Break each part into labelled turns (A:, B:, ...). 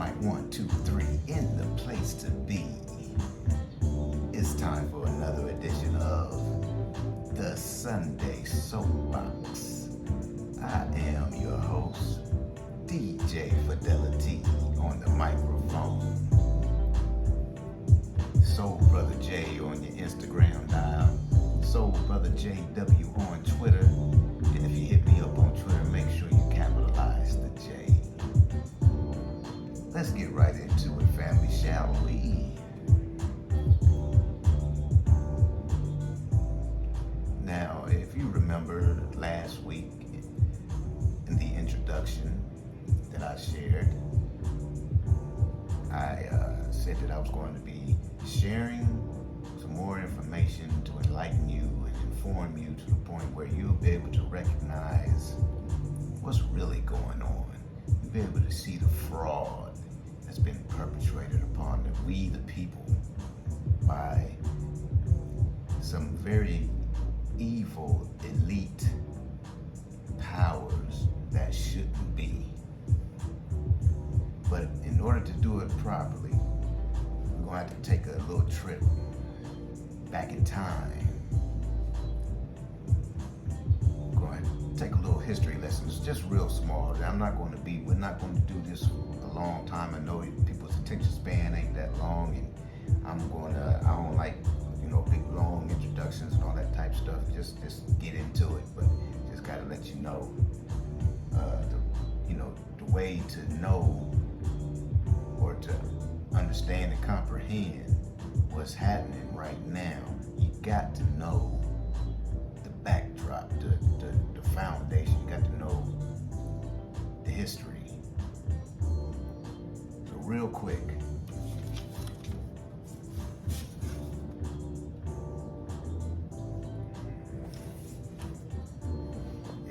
A: Mic 1, 2, 3 in the place to be. It's time for another edition of the Sunday Soapbox. I am your host, DJ Fidelity, on the microphone. Soul Brother J on your Instagram dial, Soul Brother JW on Twitter, and if you hit me up on Twitter, make sure you capitalize the J. Let's get right into it, family, shall we? Now, if you remember last week in the introduction that I shared, I said that I was going to be sharing some more information to enlighten you and inform you to the point where you'll be able to recognize what's really going on. You'll be able to see the fraud that's been perpetrated upon we the people by some very evil elite powers that shouldn't be. But in order to do it properly, we're going to have to take a little trip back in time. We're going to take a little history lesson. It's just real small. We're not going to do this a long time. I know people's attention span ain't that long, and I don't like, big long introductions and all that type stuff. Just get into it, but just gotta let you know, the way to know or to understand and comprehend what's happening right now. You got to know the backdrop, the foundation. You got to know the history. So real quick,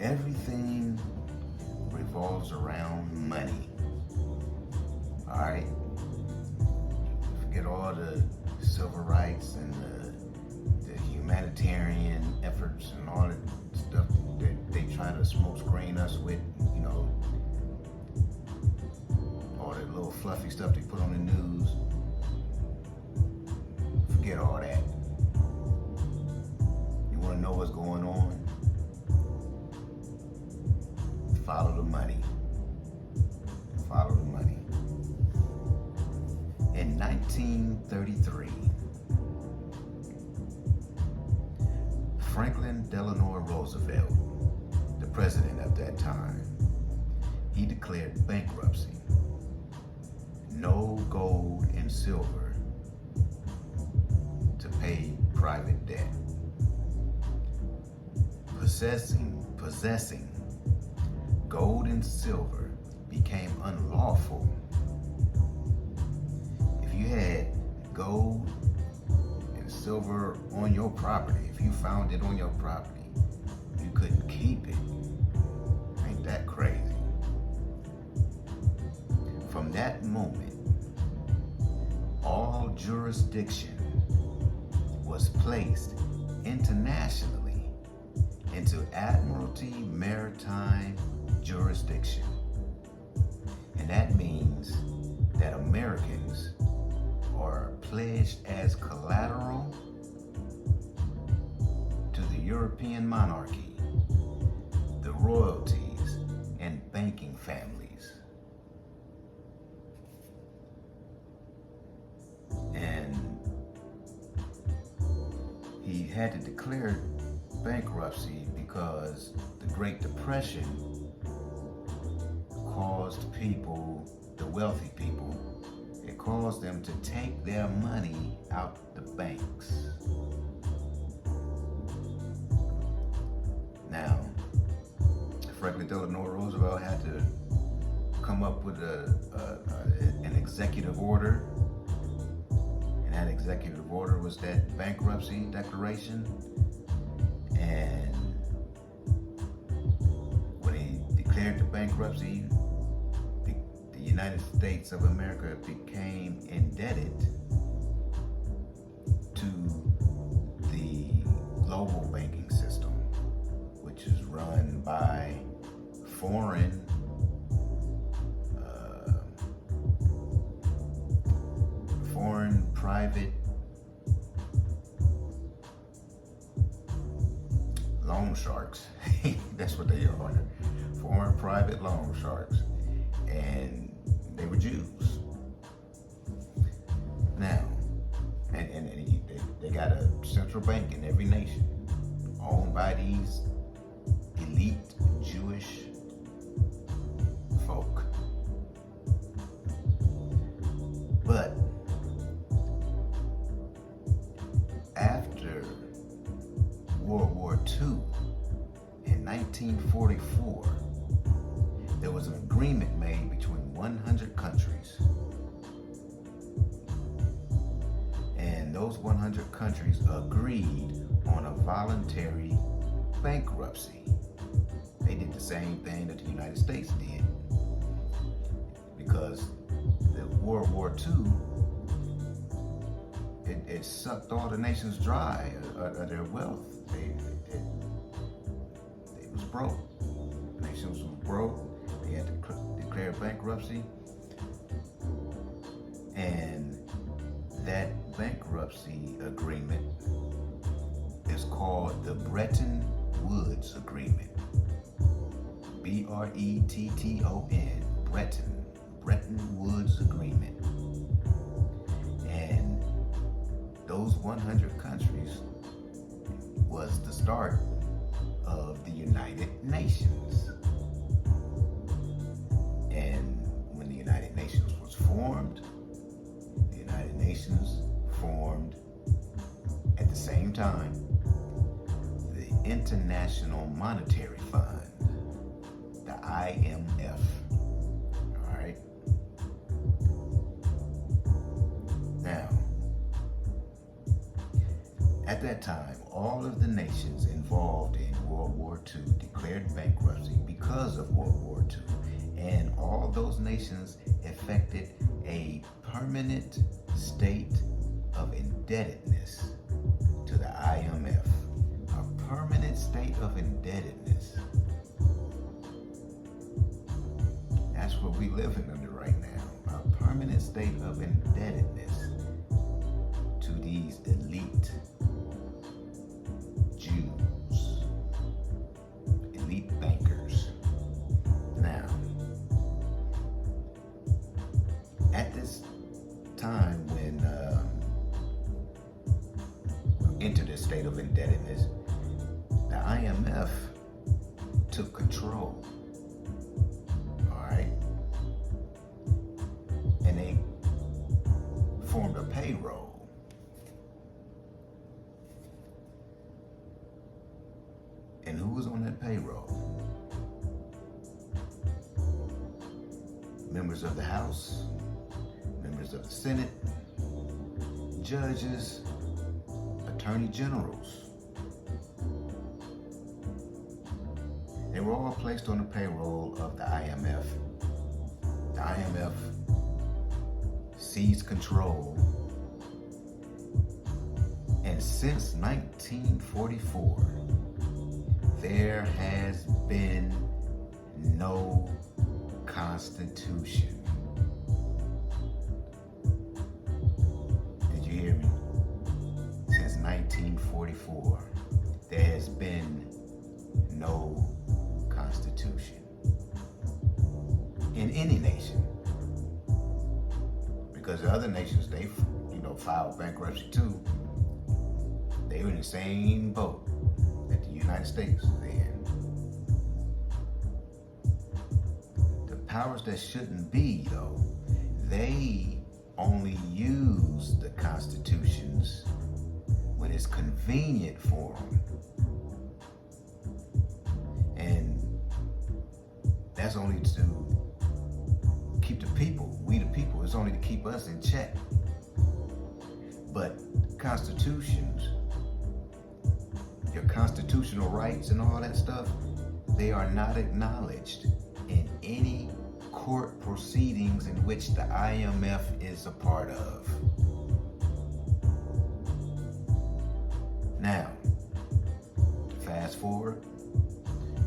A: everything revolves around money. All right? Forget all the civil rights and the humanitarian efforts and all that stuff that they try to smoke screen us with, all that little fluffy stuff they put on the news. Forget all that. You want to know what's going on? Follow the money. Follow the money. In 1933, Franklin Delano Roosevelt, the president at that time, he declared bankruptcy. No gold and silver to pay private debt. Possessing gold and silver became unlawful. If you had gold and silver on your property, if you found it on your property, you couldn't keep it. Ain't that crazy? From that moment, all jurisdiction was placed internationally into Admiralty Maritime jurisdiction. And that means that Americans are pledged as collateral to the European monarchy, the royalties, and banking families. And he had to declare bankruptcy because the Great Depression caused people, the wealthy people, it caused them to take their money out the banks. Now, Franklin Delano Roosevelt had to come up with an executive order, and that executive order was that bankruptcy declaration. And when he declared the bankruptcy, the United States of America became indebted to the global banking system, which is run by foreign private loan sharks. That's what they are. Foreign private loan sharks. And they were Jews. Now, and they got a central bank in every nation owned by these elite Jewish folk. But after World War II, in 1944, there was an agreement made between 100 countries. And those 100 countries agreed on a voluntary bankruptcy. They did the same thing that the United States did, because the World War II, it sucked all the nations dry of their wealth. It was broke. The nations was broke. They had to declare bankruptcy. And that bankruptcy agreement is called the Bretton Woods Agreement. B-R-E-T-T-O-N, Bretton Woods Agreement. And those 100 countries was the start of the United Nations. And when the United Nations was formed, the United Nations formed at the same time the International Monetary Fund, the IMF. All right. Now, at that time, all of the nations involved in World War II declared bankruptcy because of World War II, and all those nations effected a permanent state of indebtedness to the IMF. A permanent state of indebtedness. That's what we're living under right now. A permanent state of indebtedness to these elite Jews, elite bankers. Now, at this time when we entered this state of indebtedness, the IMF took control. All right, and they formed a payroll. And who was on that payroll? Members of the House, members of the Senate, judges, attorney generals. They were all placed on the payroll of the IMF. The IMF seized control. And since 1944, there has been no constitution. Did you hear me? Since 1944, there has been no constitution in any nation. Because the other nations, they filed bankruptcy too. They were in the same boat that the United States is in. The powers that shouldn't be, though, they only use the constitutions when it's convenient for them. And that's only to keep the people, we the people, it's only to keep us in check. But constitutions, your constitutional rights and all that stuff, they are not acknowledged in any court proceedings in which the IMF is a part of. Now, fast forward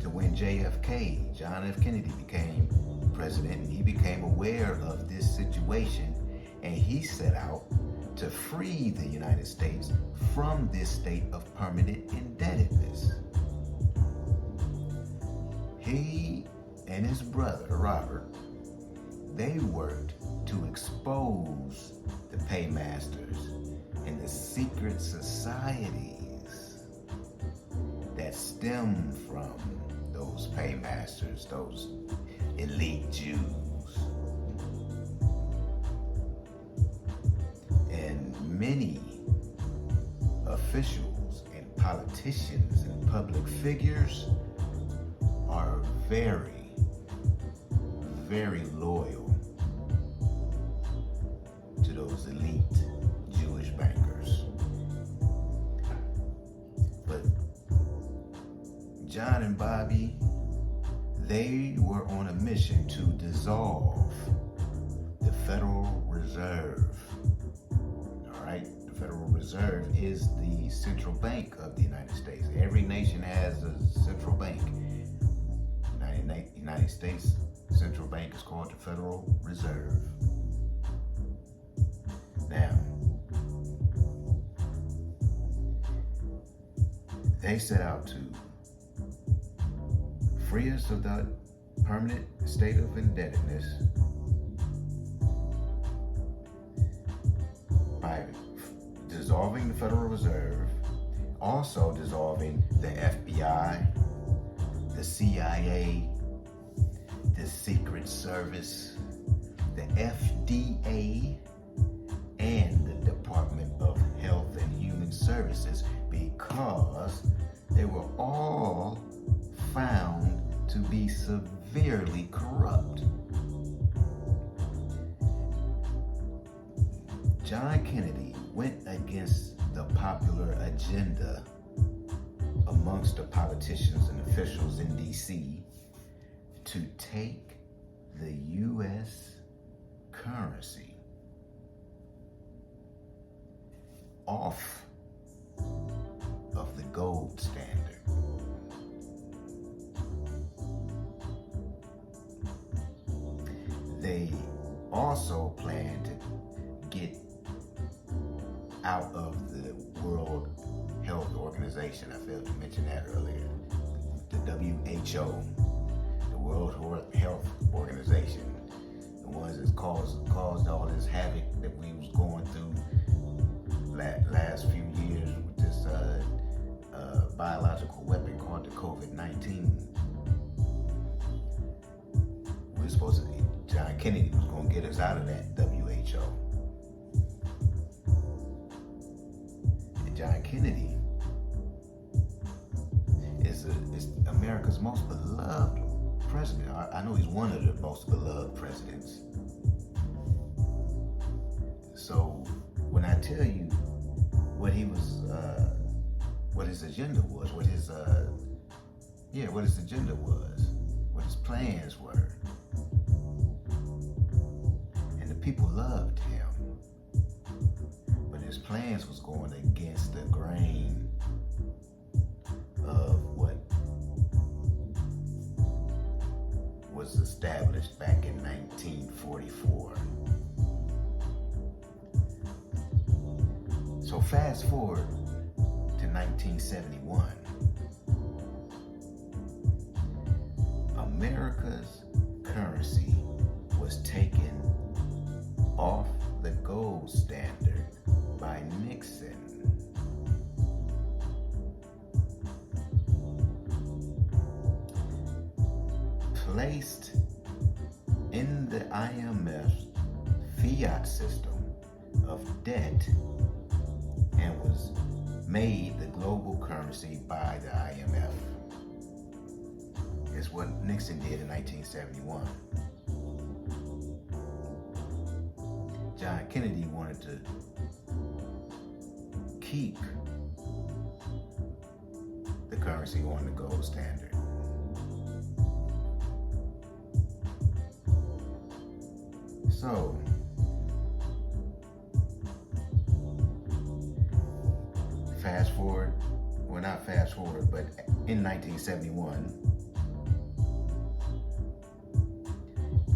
A: to when JFK, John F. Kennedy, became president, and he became aware of this situation, and he set out to free the United States from this state of permanent indebtedness. He and his brother, Robert, they worked to expose the paymasters and the secret societies that stem from those paymasters, those elite Jews. And many officials and politicians and public figures are very, very loyal to those elite Jewish bankers. But John and Bobby, they were on a mission to dissolve the Federal Reserve. All right, the Federal Reserve is the central bank of the United States. Every nation has a central bank. United States central bank is called the Federal Reserve. Now, they set out to free us of that permanent state of indebtedness by dissolving the Federal Reserve, also dissolving the FBI, the CIA, the Secret Service, the FDA, and the Department of Health and Human Services, because they were all found to be severely corrupt. John Kennedy went against the popular agenda amongst the politicians and officials in D.C. to take the U.S. currency off of the gold standard. They also plan to get out of the World Health Organization. I failed to mention that earlier. The WHO, the World Health Organization, the ones that caused all this havoc that we was going through last few years with this biological weapon called the COVID-19. We were supposed to, John Kennedy was going to get us out of that WHO. And John Kennedy is America's most beloved president. I know he's one of the most beloved presidents. So when I tell you what he was, what his agenda was, what his agenda was, what his plans were, and the people loved him, but his plans was going against the grain of what was established back in 1944. So fast forward to 1971. America's currency was taken off the gold standard by Nixon. Placed in the IMF's fiat system of debt, and was made the global currency by the IMF. Is what Nixon did in 1971. John Kennedy wanted to keep the currency on the gold standard. So, fast forward, well, not fast forward, but in 1971,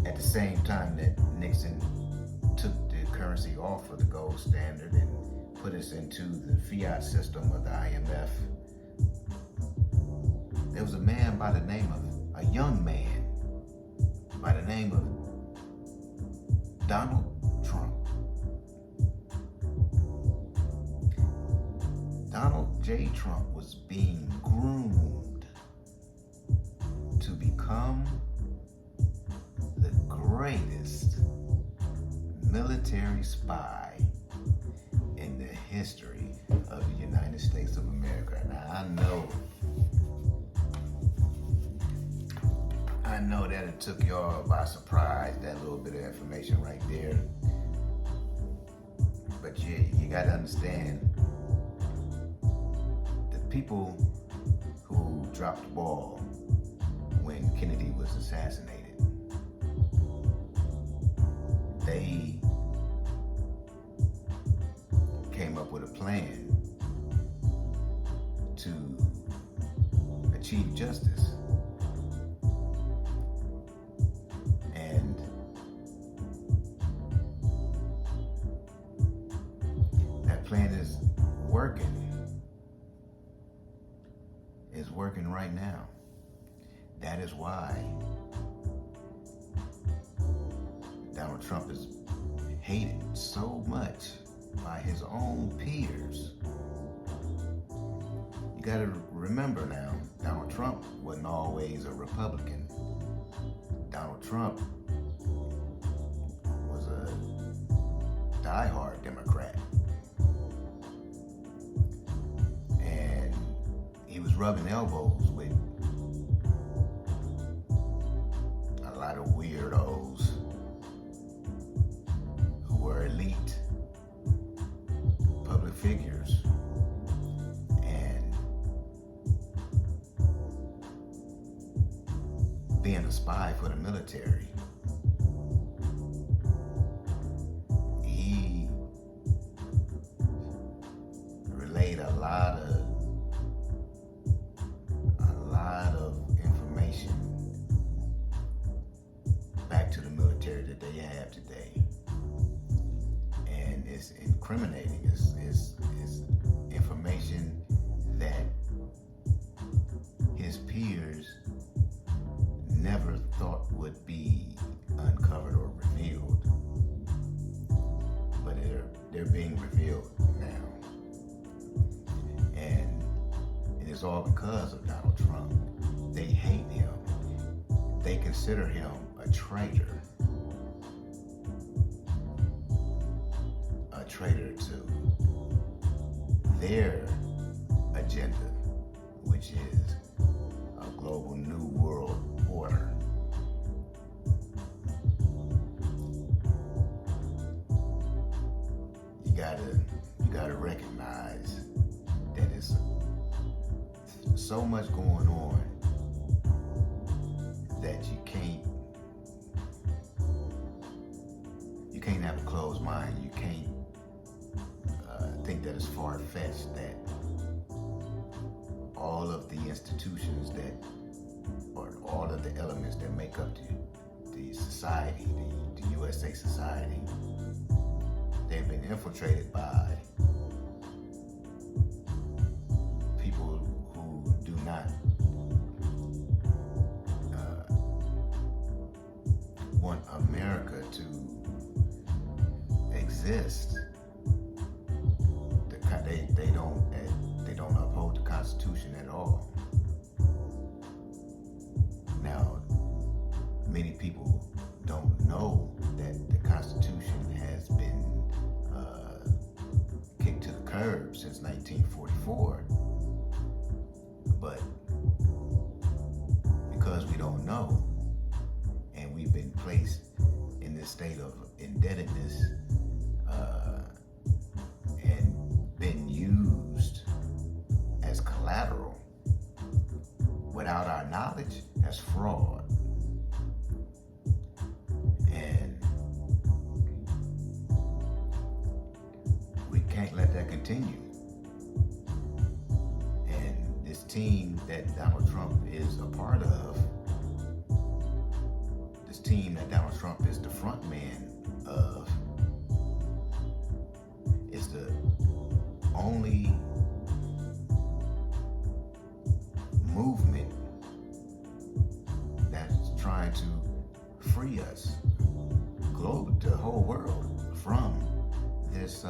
A: at the same time that Nixon took the currency off of the gold standard and put us into the fiat system of the IMF, there was a young man by the name of Donald Trump. Donald J. Trump was being groomed to become the greatest military spy in the history of the United States of America. Now, I know that it took y'all by surprise, that little bit of information right there. But you gotta understand, the people who dropped the ball when Kennedy was assassinated, they came up with a plan to achieve justice. And that plan is working. It's working right now. That is why Donald Trump is hated so much by his own peers. You gotta remember now, Donald Trump wasn't always a Republican. Donald Trump was a diehard Democrat. And he was rubbing elbows with a lot of weirdos who were elite public figures. And being a spy for the military, he relayed a lot of information back to the military that they have today. And it's incriminating. It's information that his peers never thought would be uncovered or revealed. But they're being revealed now. And it is all because of Donald Trump. They hate him. They consider him a traitor. A traitor to their agenda, which is a global new world order. You gotta recognize that it's so much going on that you can't have a closed mind. You can't think that it's far-fetched that all of the institutions or all of the elements that make up the society, the USA society, they've been infiltrated by people who do not want America to exist. They don't uphold the Constitution at all. Now, many people don't know that the Constitution has been kicked to the curb since 1944. But because we don't know, and we've been placed in this state of indebtedness and been used as collateral without our knowledge, that's fraud. And we can't let that continue. And this team that Donald Trump is a part of, this team that Donald Trump is the front man of, the only movement that's trying to free us, the whole world, from this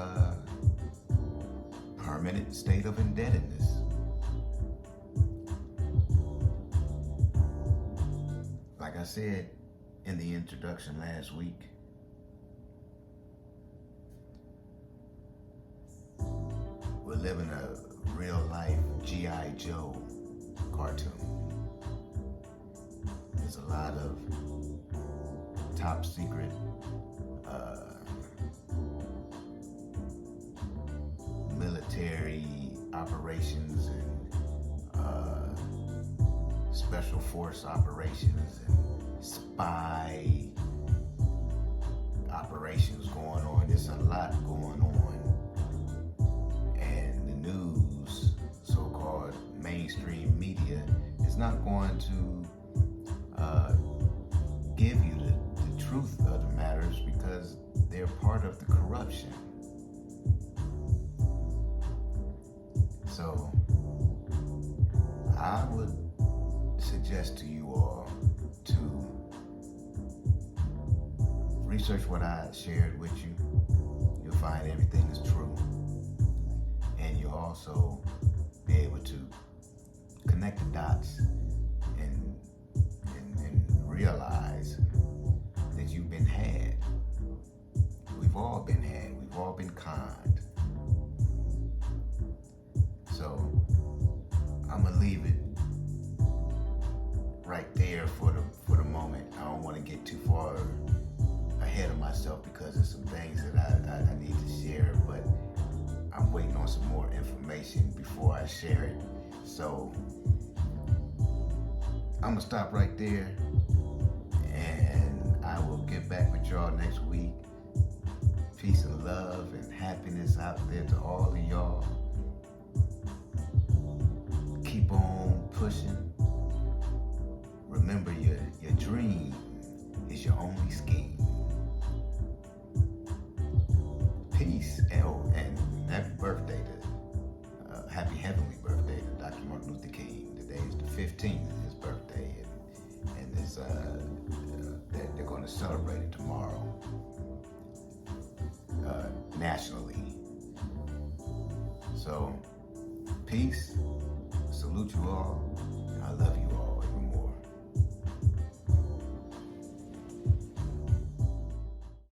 A: permanent state of indebtedness. Like I said in the introduction last week, we're living a real life G.I. Joe cartoon. There's a lot of top secret military operations and special force operations and spy operations going on. There's a lot going on, and the news, so-called mainstream media, is not going to give you the truth of the matters because they're part of the corruption. So I would suggest to you all to research what I shared with you. You'll find everything is true. And you'll also be able to connect the dots and realize that you've been had. We've all been had. We've all been conned. So I'm gonna leave it right there for the moment. I don't want to get too far ahead of myself because there's some things that I need to share, but I'm waiting on some more information before I share it. So I'm gonna stop right there, and I will get back with y'all next week. Peace and love and happiness out there to all of y'all. Keep on pushing. Remember, your dream is your only scheme. Peace. And happy birthday to, happy heavenly birthday to Dr. Martin Luther King. Today is the 15th of his birthday, and this, they're going to celebrate it tomorrow, nationally. So, peace. Salute you all. I love you.